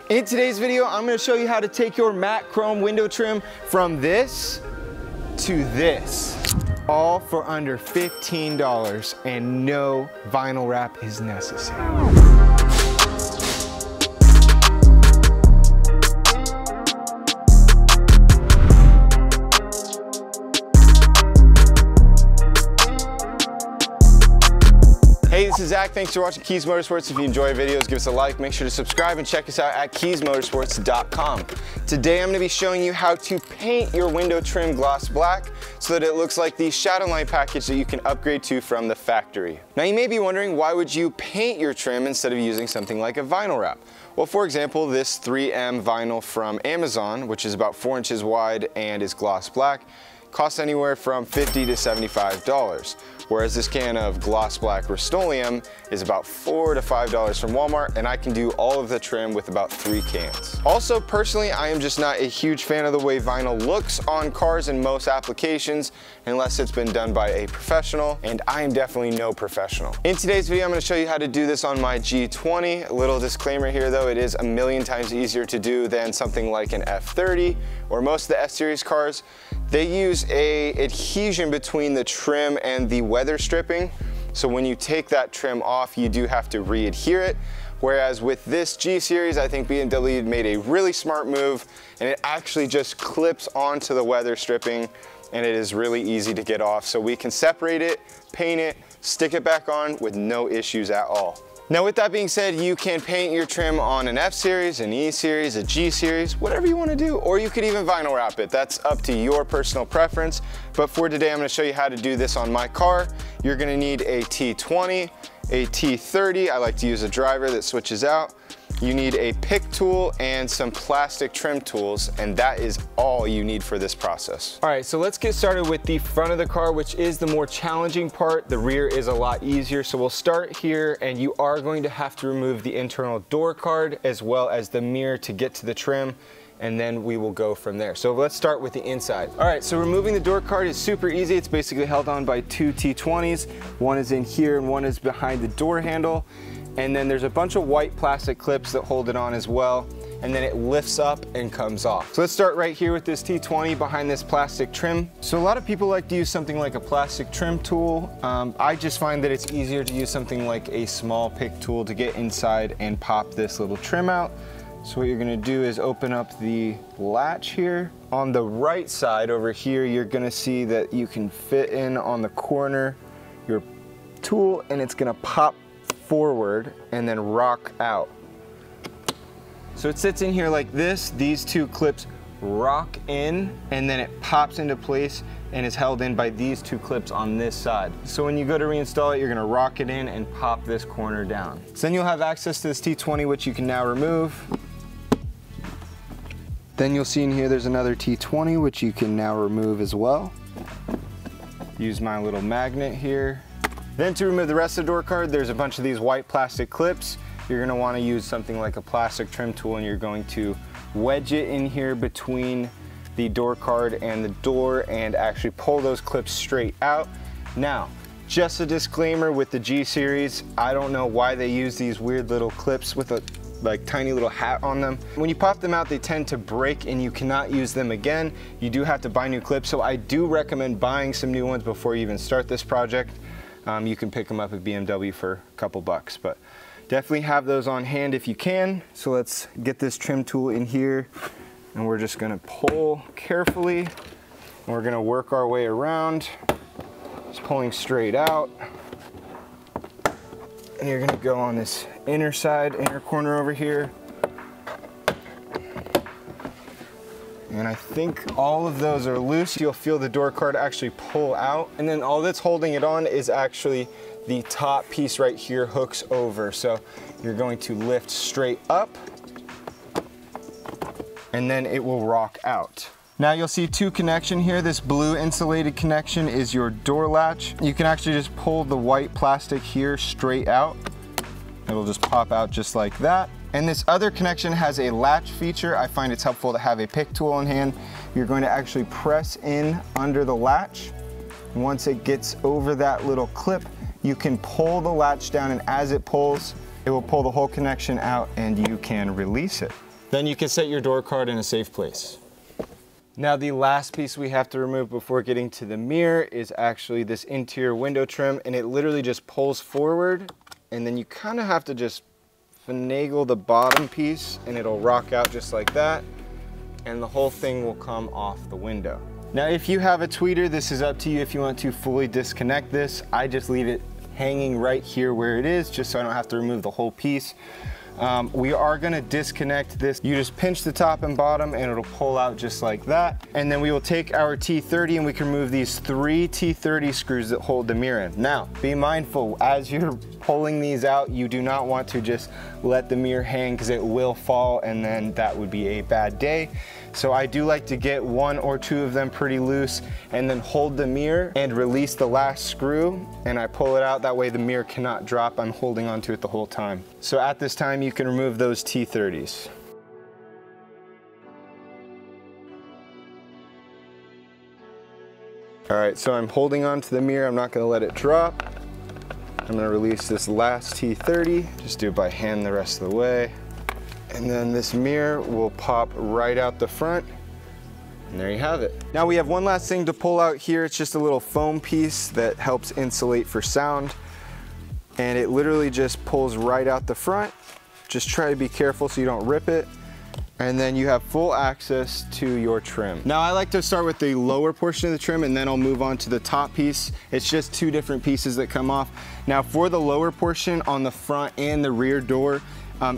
In today's video, I'm going to show you how to take your matte chrome window trim from this to this, all for under $15, and no vinyl wrap is necessary. Hey, this is Zach. Thanks for watching Kies Motorsports. If you enjoy videos, give us a like. Make sure to subscribe and check us out at KiesMotorsports.com. Today, I'm going to be showing you how to paint your window trim gloss black so that it looks like the shadow line package that you can upgrade to from the factory. Now, you may be wondering, why would you paint your trim instead of using something like a vinyl wrap? Well, for example, this 3M vinyl from Amazon, which is about 4 inches wide and is gloss black, costs anywhere from $50 to $75, whereas this can of gloss black Rust-Oleum is about $4 to $5 from Walmart, and I can do all of the trim with about 3 cans. Also, personally, I am just not a huge fan of the way vinyl looks on cars in most applications, unless it's been done by a professional, and I am definitely no professional. In today's video, I'm going to show you how to do this on my G20. A little disclaimer here though, it is a million times easier to do than something like an F30 or most of the F-Series cars. They use a adhesion between the trim and the weather stripping. So when you take that trim off, you do have to re-adhere it. Whereas with this G Series, I think BMW made a really smart move, and it actually just clips onto the weather stripping, and it is really easy to get off. So we can separate it, paint it, stick it back on with no issues at all. Now, with that being said, you can paint your trim on an F-Series, an E-Series, a G-Series, whatever you want to do, or you could even vinyl wrap it. That's up to your personal preference. But for today, I'm going to show you how to do this on my car. You're going to need a T20, a T30. I like to use a driver that switches out. You need a pick tool and some plastic trim tools, and that is all you need for this process. All right, so let's get started with the front of the car, which is the more challenging part. The rear is a lot easier, so we'll start here, and you are going to have to remove the internal door card as well as the mirror to get to the trim, and then we will go from there. So let's start with the inside. All right, so removing the door card is super easy. It's basically held on by 2 T20s. One is in here and one is behind the door handle. And then there's a bunch of white plastic clips that hold it on as well. And then it lifts up and comes off. So let's start right here with this T20 behind this plastic trim. So a lot of people like to use something like a plastic trim tool. I just find that it's easier to use something like a small pick tool to get inside and pop this little trim out. So what you're gonna do is open up the latch here. On the right side over here, you're gonna see that you can fit in on the corner your tool, and it's gonna pop forward and then rock out. So it sits in here like this. These 2 clips rock in, and then it pops into place and is held in by these 2 clips on this side. So when you go to reinstall it, you're gonna rock it in and pop this corner down. So then you'll have access to this T20, which you can now remove. Then you'll see in here there's another T20, which you can now remove as well. Use my little magnet here. Then to remove the rest of the door card, there's a bunch of these white plastic clips. You're gonna wanna use something like a plastic trim tool, and you're going to wedge it in here between the door card and the door and actually pull those clips straight out. Now, just a disclaimer with the G Series, I don't know why they use these weird little clips with a tiny little hat on them. When you pop them out, they tend to break and you cannot use them again. You do have to buy new clips, so I do recommend buying some new ones before you even start this project. You can pick them up at BMW for a couple bucks, but definitely have those on hand if you can. So let's get this trim tool in here, and we're just gonna pull carefully, and we're gonna work our way around, just pulling straight out. And you're gonna go on this inner corner over here. And I think all of those are loose. You'll feel the door card actually pull out. And then all that's holding it on is actually the top piece right here hooks over. So you're going to lift straight up, and then it will rock out. Now you'll see 2 connections here. This blue insulated connection is your door latch. You can actually just pull the white plastic here straight out. It'll just pop out just like that. And this other connection has a latch feature. I find it's helpful to have a pick tool on hand. You're going to actually press in under the latch. Once it gets over that little clip, you can pull the latch down, and as it pulls, it will pull the whole connection out and you can release it. Then you can set your door card in a safe place. Now the last piece we have to remove before getting to the mirror is actually this interior window trim, and it literally just pulls forward, and then you kind of have to just finagle the bottom piece and it'll rock out just like that, and the whole thing will come off the window. Now if you have a tweeter, this is up to you if you want to fully disconnect this. I just leave it hanging right here where it is, just so I don't have to remove the whole piece. We are gonna disconnect this. You just pinch the top and bottom and it'll pull out just like that. And then we will take our T30 and we can remove these 3 T30 screws that hold the mirror in. Now, be mindful, as you're pulling these out, you do not want to just let the mirror hang because it will fall and then that would be a bad day. So I do like to get 1 or 2 of them pretty loose and then hold the mirror and release the last screw, and I pull it out. That way the mirror cannot drop. I'm holding onto it the whole time. So at this time you can remove those T30s. All right, so I'm holding onto the mirror. I'm not gonna let it drop. I'm gonna release this last T30. Just do it by hand the rest of the way. And then this mirror will pop right out the front. And there you have it. Now we have one last thing to pull out here. It's just a little foam piece that helps insulate for sound. And it literally just pulls right out the front. Just try to be careful so you don't rip it. And then you have full access to your trim. Now I like to start with the lower portion of the trim and then I'll move on to the top piece. It's just 2 different pieces that come off. Now for the lower portion on the front and the rear door,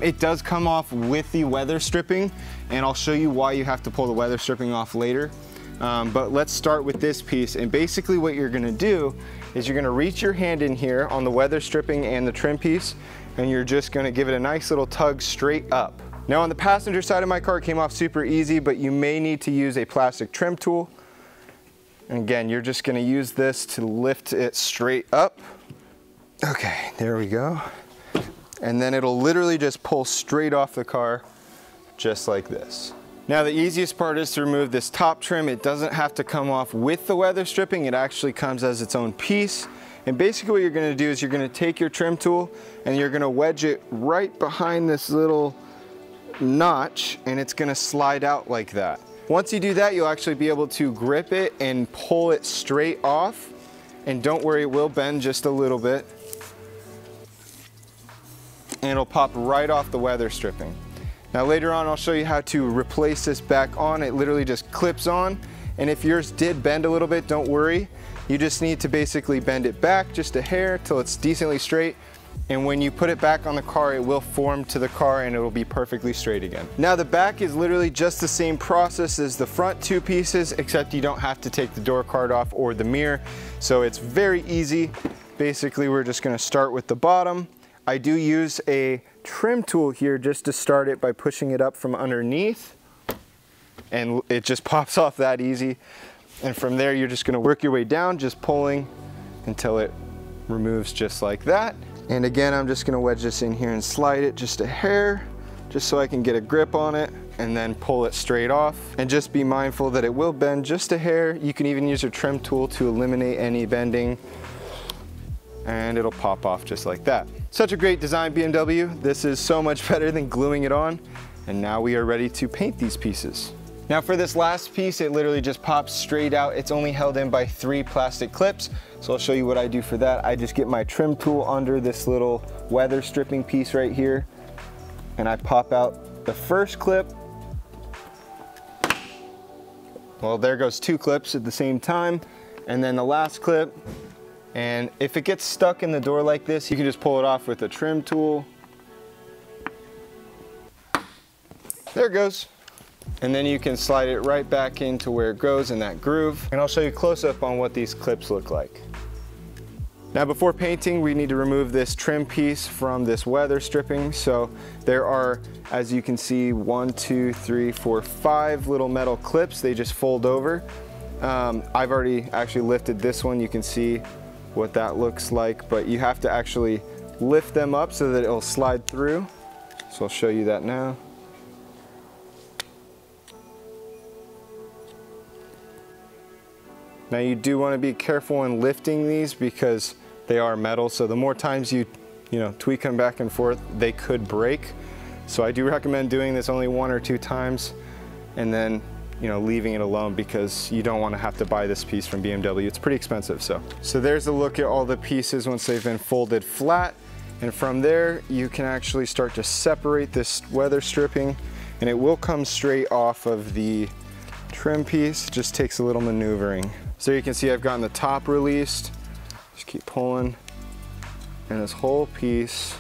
it does come off with the weather stripping, and I'll show you why you have to pull the weather stripping off later. But let's start with this piece. And basically what you're gonna do is you're gonna reach your hand in here on the weather stripping and the trim piece, and you're just gonna give it a nice little tug straight up. Now on the passenger side of my car, it came off super easy, but you may need to use a plastic trim tool. And again, you're just gonna use this to lift it straight up. Okay, there we go. And then it'll literally just pull straight off the car, just like this. Now the easiest part is to remove this top trim. It doesn't have to come off with the weather stripping. It actually comes as its own piece. And basically what you're gonna do is you're gonna take your trim tool and you're gonna wedge it right behind this little notch, and it's gonna slide out like that. Once you do that, you'll actually be able to grip it and pull it straight off. And don't worry, it will bend just a little bit. And it'll pop right off the weather stripping. Now later on I'll show you how to replace this back on. It literally just clips on, and if yours did bend a little bit, don't worry. You just need to basically bend it back just a hair till it's decently straight, and when you put it back on the car, it will form to the car and it'll be perfectly straight again. Now the back is literally just the same process as the front 2 pieces, except you don't have to take the door card off or the mirror, so it's very easy. Basically we're just gonna start with the bottom. I do use a trim tool here just to start it by pushing it up from underneath, and it just pops off that easy. And from there you're just gonna work your way down, just pulling until it removes just like that. And again, I'm just gonna wedge this in here and slide it just a hair, just so I can get a grip on it, and then pull it straight off. And just be mindful that it will bend just a hair. You can even use your trim tool to eliminate any bending, and it'll pop off just like that. Such a great design, BMW. This is so much better than gluing it on. And now we are ready to paint these pieces. Now for this last piece, it literally just pops straight out. It's only held in by 3 plastic clips. So I'll show you what I do for that. I just get my trim tool under this little weather stripping piece right here, and I pop out the first clip. Well, there goes 2 clips at the same time, and then the last clip. And if it gets stuck in the door like this, you can just pull it off with a trim tool. There it goes. And then you can slide it right back into where it goes in that groove. And I'll show you close up on what these clips look like. Now before painting, we need to remove this trim piece from this weather stripping. So there are, as you can see, 1, 2, 3, 4, 5 little metal clips. They just fold over. I've already actually lifted this one. You can see what that looks like, but you have to actually lift them up so that it'll slide through. So I'll show you that now. Now you do want to be careful when lifting these because they are metal, so the more times you tweak them back and forth, they could break. So I do recommend doing this only 1 or 2 times and then, you know, leaving it alone, because you don't want to have to buy this piece from BMW. It's pretty expensive. So there's a look at all the pieces once they've been folded flat. And from there, you can actually start to separate this weather stripping, and it will come straight off of the trim piece. It just takes a little maneuvering. So you can see I've gotten the top released. Just keep pulling, and this whole piece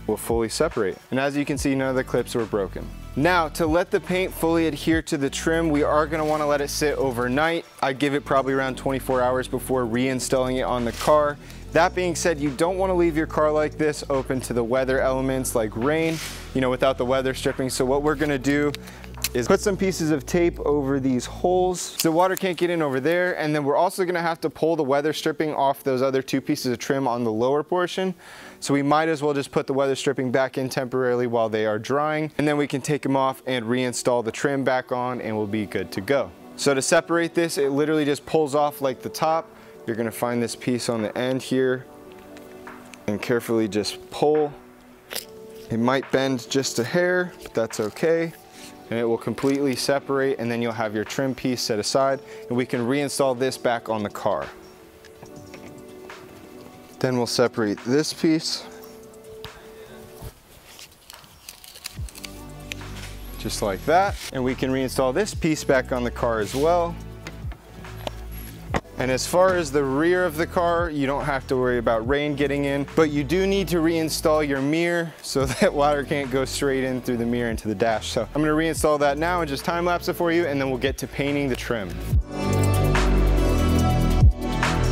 will fully separate. And as you can see, none of the clips were broken. Now, to let the paint fully adhere to the trim, we are gonna wanna let it sit overnight. I give it probably around 24 hours before reinstalling it on the car. That being said, you don't wanna leave your car like this open to the weather elements like rain, you know, without the weather stripping. So what we're gonna do is put some pieces of tape over these holes so water can't get in over there. And then we're also gonna have to pull the weather stripping off those other 2 pieces of trim on the lower portion. So we might as well just put the weather stripping back in temporarily while they are drying, and then we can take them off and reinstall the trim back on, and we'll be good to go. So to separate this, it literally just pulls off like the top. You're gonna find this piece on the end here and carefully just pull. It might bend just a hair, but that's okay. And it will completely separate, and then you'll have your trim piece set aside, and we can reinstall this back on the car. Then we'll separate this piece, just like that. And we can reinstall this piece back on the car as well. And as far as the rear of the car, you don't have to worry about rain getting in, but you do need to reinstall your mirror so that water can't go straight in through the mirror into the dash. So I'm gonna reinstall that now and just time lapse it for you, and then we'll get to painting the trim.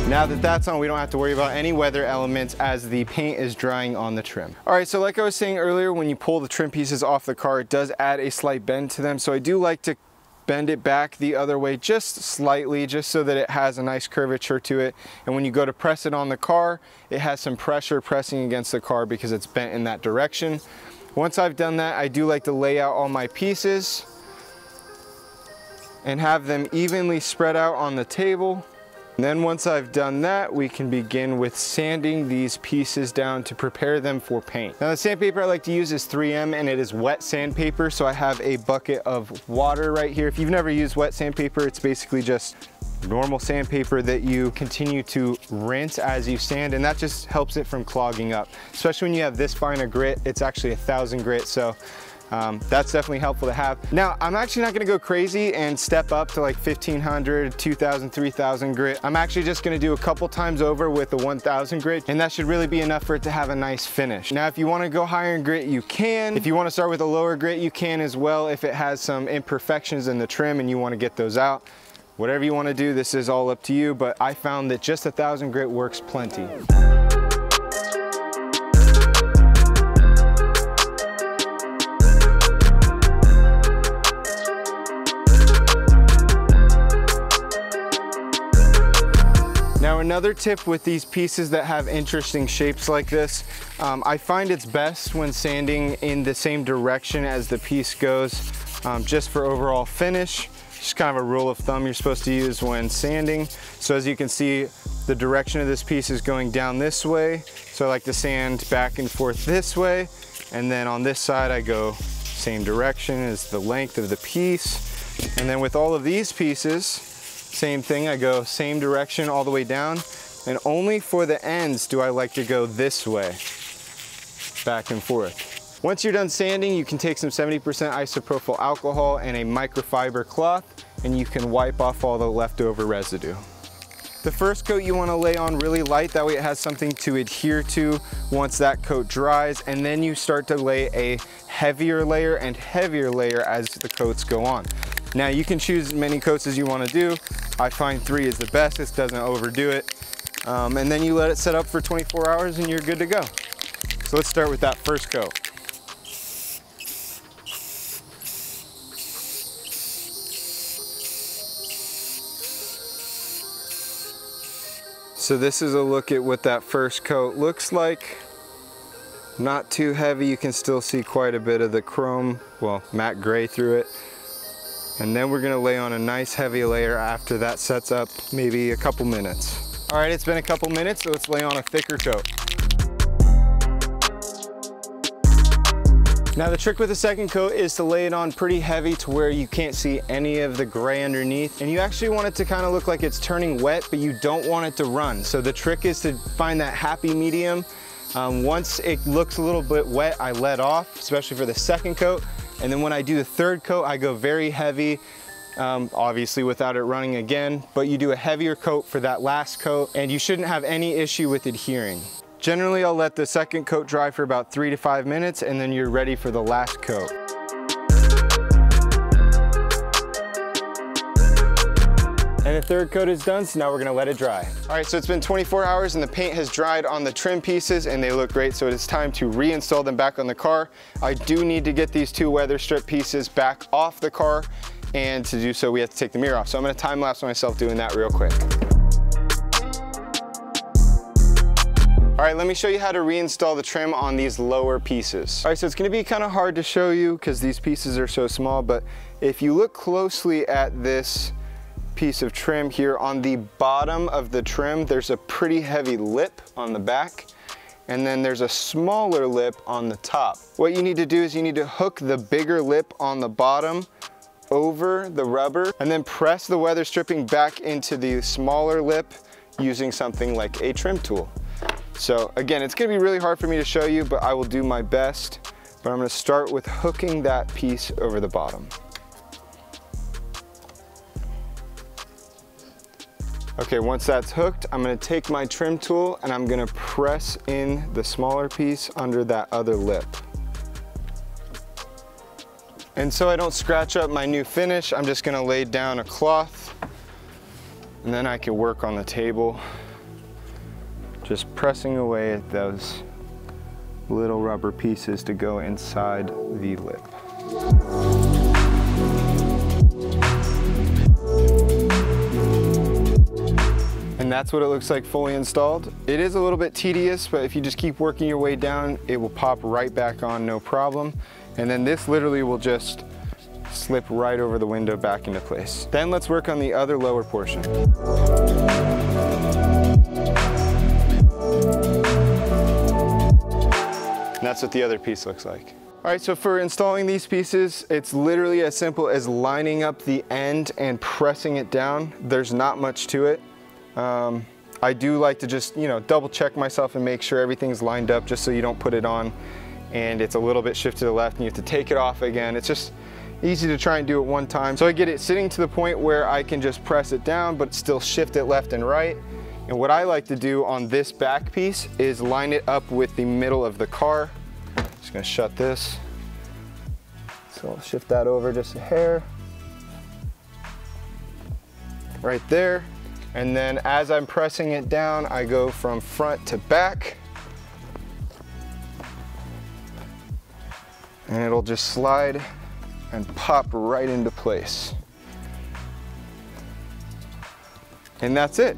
Now that that's on, we don't have to worry about any weather elements as the paint is drying on the trim. All right, so like I was saying earlier, when you pull the trim pieces off the car, it does add a slight bend to them. So I do like to bend it back the other way just slightly, just so that it has a nice curvature to it. And when you go to press it on the car, it has some pressure pressing against the car because it's bent in that direction. Once I've done that, I do like to lay out all my pieces and have them evenly spread out on the table. And then once I've done that, we can begin with sanding these pieces down to prepare them for paint. Now the sandpaper I like to use is 3M, and it is wet sandpaper. So I have a bucket of water right here. If you've never used wet sandpaper, it's basically just normal sandpaper that you continue to rinse as you sand, and that just helps it from clogging up. Especially when you have this fine a grit, it's actually 1,000 grit. So that's definitely helpful to have. Now, I'm actually not gonna go crazy and step up to like 1,500, 2,000, 3,000 grit. I'm actually just gonna do a couple times over with the 1,000 grit, and that should really be enough for it to have a nice finish. Now, if you wanna go higher in grit, you can. If you wanna start with a lower grit, you can as well if it has some imperfections in the trim and you wanna get those out. Whatever you wanna do, this is all up to you, but I found that just 1,000 grit works plenty. Now another tip with these pieces that have interesting shapes like this, I find it's best when sanding in the same direction as the piece goes, just for overall finish. Just kind of a rule of thumb you're supposed to use when sanding. So as you can see, the direction of this piece is going down this way. So I like to sand back and forth this way. And then on this side, I go same direction as the length of the piece. And then with all of these pieces, same thing, I go same direction all the way down, and only for the ends do I like to go this way, back and forth. Once you're done sanding, you can take some 70% isopropyl alcohol and a microfiber cloth, and you can wipe off all the leftover residue. The first coat you want to lay on really light, that way it has something to adhere to once that coat dries, and then you start to lay a heavier layer and heavier layer as the coats go on. Now you can choose as many coats as you want to do. I find 3 is the best, this doesn't overdo it. And then you let it set up for 24 hours and you're good to go. So let's start with that first coat. So this is a look at what that first coat looks like. Not too heavy, you can still see quite a bit of the chrome, well, matte gray through it. And then we're gonna lay on a nice heavy layer after that sets up, maybe a couple minutes. All right, it's been a couple minutes, so let's lay on a thicker coat. Now the trick with the second coat is to lay it on pretty heavy to where you can't see any of the gray underneath. And you actually want it to kind of look like it's turning wet, but you don't want it to run. So the trick is to find that happy medium. Once it looks a little bit wet, I let off, especially for the second coat. And then when I do the third coat, I go very heavy, obviously without it running again, but you do a heavier coat for that last coat, and you shouldn't have any issue with adhering. Generally, I'll let the second coat dry for about 3 to 5 minutes, and then you're ready for the last coat. And the third coat is done, so now we're gonna let it dry. All right, so it's been 24 hours and the paint has dried on the trim pieces and they look great, so it's time to reinstall them back on the car. I do need to get these 2 weather strip pieces back off the car, and to do so, we have to take the mirror off. So I'm gonna time lapse myself doing that real quick. All right, let me show you how to reinstall the trim on these lower pieces. All right, so it's gonna be kind of hard to show you because these pieces are so small, but if you look closely at this piece of trim here, on the bottom of the trim, there's a pretty heavy lip on the back, and then there's a smaller lip on the top. What you need to do is you need to hook the bigger lip on the bottom over the rubber, and then press the weather stripping back into the smaller lip using something like a trim tool. So again, it's gonna be really hard for me to show you, but I will do my best. But I'm gonna start with hooking that piece over the bottom. Okay, once that's hooked, I'm gonna take my trim tool and I'm gonna press in the smaller piece under that other lip. And so I don't scratch up my new finish, I'm just gonna lay down a cloth, and then I can work on the table, just pressing away at those little rubber pieces to go inside the lip. And that's what it looks like fully installed. It is a little bit tedious, but if you just keep working your way down, it will pop right back on, no problem. And then this literally will just slip right over the window back into place. Then let's work on the other lower portion. And that's what the other piece looks like. All right, so for installing these pieces, it's literally as simple as lining up the end and pressing it down. There's not much to it. I do like to just, double check myself and make sure everything's lined up just so you don't put it on and it's a little bit shifted to the left and you have to take it off again. It's just easy to try and do it one time. So I get it sitting to the point where I can just press it down but still shift it left and right. And what I like to do on this back piece is line it up with the middle of the car. Just gonna shut this. So I'll shift that over just a hair. Right there. And then as I'm pressing it down, I go from front to back. And it'll just slide and pop right into place. And that's it.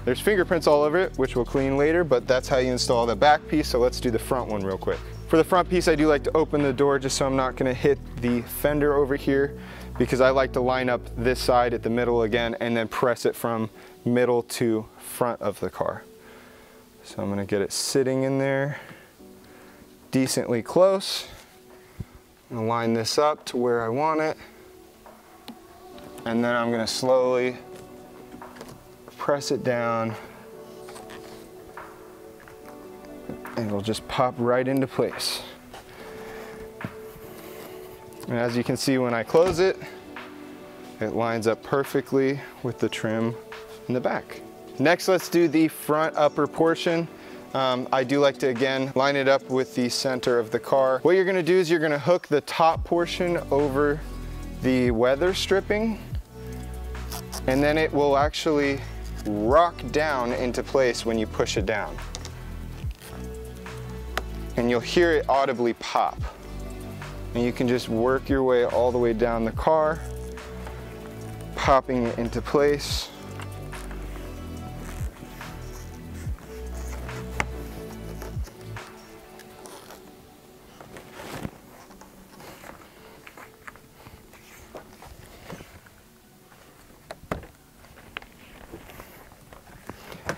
There's fingerprints all over it, which we'll clean later, but that's how you install the back piece. So let's do the front one real quick. For the front piece, I do like to open the door just so I'm not gonna hit the fender over here, because I like to line up this side at the middle again and then press it from middle to front of the car. So I'm gonna get it sitting in there decently close. I'm gonna line this up to where I want it. And then I'm gonna slowly press it down and it'll just pop right into place. And as you can see, when I close it, it lines up perfectly with the trim in the back. Next, let's do the front upper portion. I do like to, again, line it up with the center of the car. What you're gonna do is you're gonna hook the top portion over the weather stripping, and then it will actually rock down into place when you push it down. And you'll hear it audibly pop. And you can just work your way all the way down the car, popping it into place.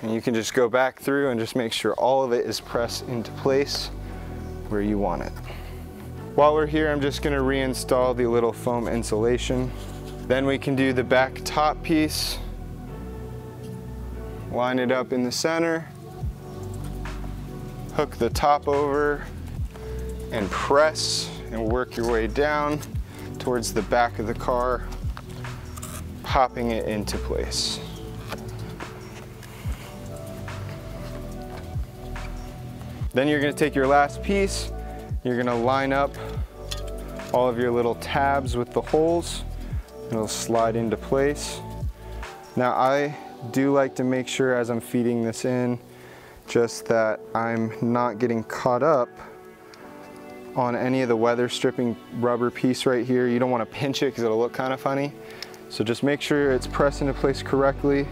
And you can just go back through and just make sure all of it is pressed into place where you want it. While we're here, I'm just gonna reinstall the little foam insulation. Then we can do the back top piece. Line it up in the center. Hook the top over and press and work your way down towards the back of the car, popping it into place. Then you're gonna take your last piece, you're gonna line up all of your little tabs with the holes, and it'll slide into place. Now I do like to make sure as I'm feeding this in, just that I'm not getting caught up on any of the weather stripping rubber piece right here. You don't wanna pinch it because it'll look kind of funny. So just make sure it's pressed into place correctly.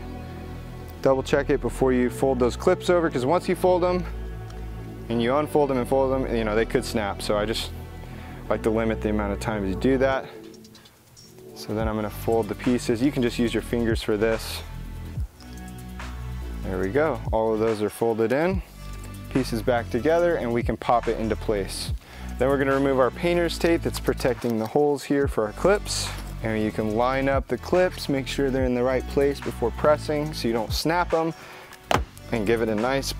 Double check it before you fold those clips over, because once you fold them, and you unfold them and fold them, you know, they could snap. So I just like to limit the amount of times you do that. So then I'm gonna fold the pieces. You can just use your fingers for this. There we go. All of those are folded in, pieces back together, and we can pop it into place. Then we're gonna remove our painter's tape that's protecting the holes here for our clips. And you can line up the clips, make sure they're in the right place before pressing so you don't snap them, and give it a nice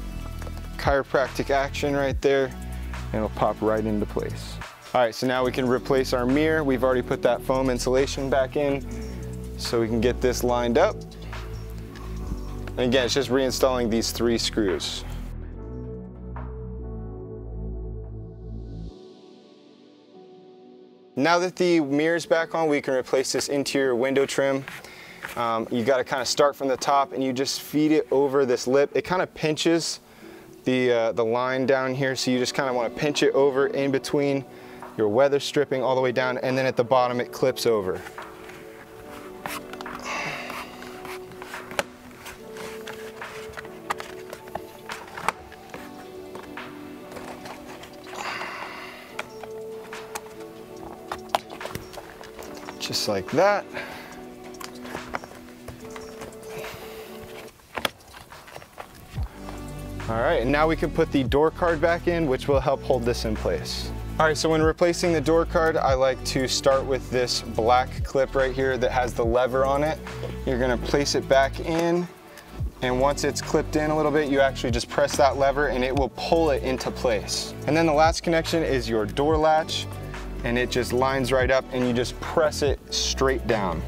chiropractic action right there, and it'll pop right into place. All right, so now we can replace our mirror. We've already put that foam insulation back in, so we can get this lined up. And again, it's just reinstalling these 3 screws. Now that the mirror's back on, we can replace this interior window trim. You gotta kind of start from the top, and you just feed it over this lip. It kind of pinches the line down here, so you just kind of want to pinch it over in between your weather stripping all the way down, and then at the bottom it clips over. Just like that. All right, and now we can put the door card back in, which will help hold this in place. All right, so when replacing the door card, I like to start with this black clip right here that has the lever on it. You're gonna place it back in, and once it's clipped in a little bit, you actually just press that lever and it will pull it into place. And then the last connection is your door latch, and it just lines right up, and you just press it straight down.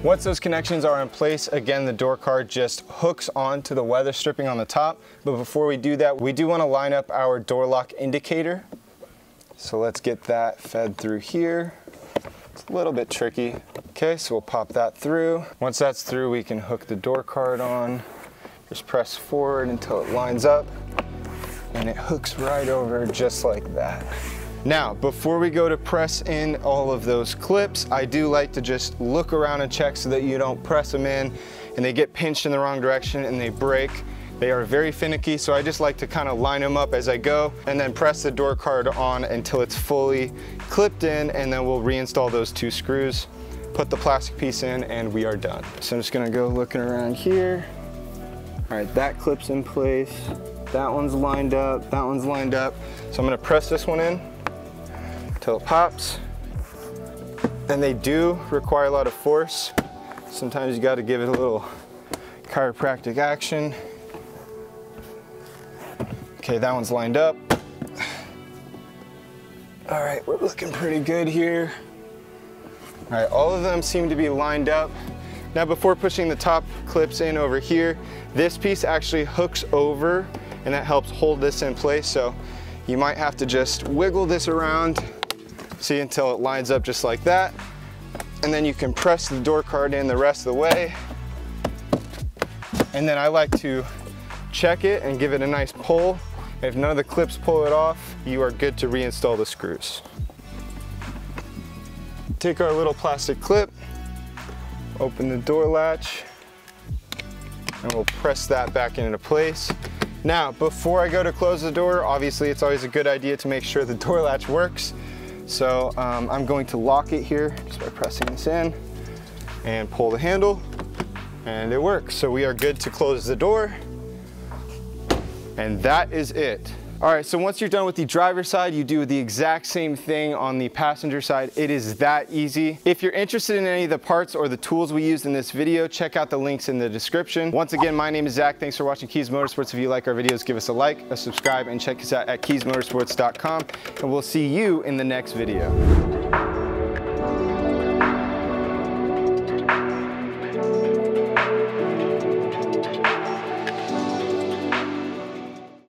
Once those connections are in place, again, the door card just hooks onto the weather stripping on the top. But before we do that, we do want to line up our door lock indicator. So let's get that fed through here. It's a little bit tricky. Okay, so we'll pop that through. Once that's through, we can hook the door card on. Just press forward until it lines up, and it hooks right over just like that. Now, before we go to press in all of those clips, I do like to just look around and check so that you don't press them in and they get pinched in the wrong direction and they break. They are very finicky, so I just like to kind of line them up as I go and then press the door card on until it's fully clipped in, and then we'll reinstall those 2 screws, put the plastic piece in, and we are done. So I'm just gonna go looking around here. All right, that clip's in place. That one's lined up, that one's lined up. So I'm gonna press this one in until it pops. And they do require a lot of force. Sometimes you gotta give it a little chiropractic action. Okay, that one's lined up. All right, we're looking pretty good here. All right, all of them seem to be lined up. Now, before pushing the top clips in over here, this piece actually hooks over, and that helps hold this in place. So you might have to just wiggle this around, see, until it lines up just like that. And then you can press the door card in the rest of the way. And then I like to check it and give it a nice pull. If none of the clips pull it off, you are good to reinstall the screws. Take our little plastic clip, open the door latch, and we'll press that back into place. Now, before I go to close the door, obviously it's always a good idea to make sure the door latch works. So I'm going to lock it here just by pressing this in and pull the handle, and it works. So we are good to close the door, and that is it. All right, so once you're done with the driver's side, you do the exact same thing on the passenger side. It is that easy. If you're interested in any of the parts or the tools we used in this video, check out the links in the description. Once again, my name is Zach. Thanks for watching Kies Motorsports. If you like our videos, give us a like, a subscribe, and check us out at KiesMotorsports.com. And we'll see you in the next video.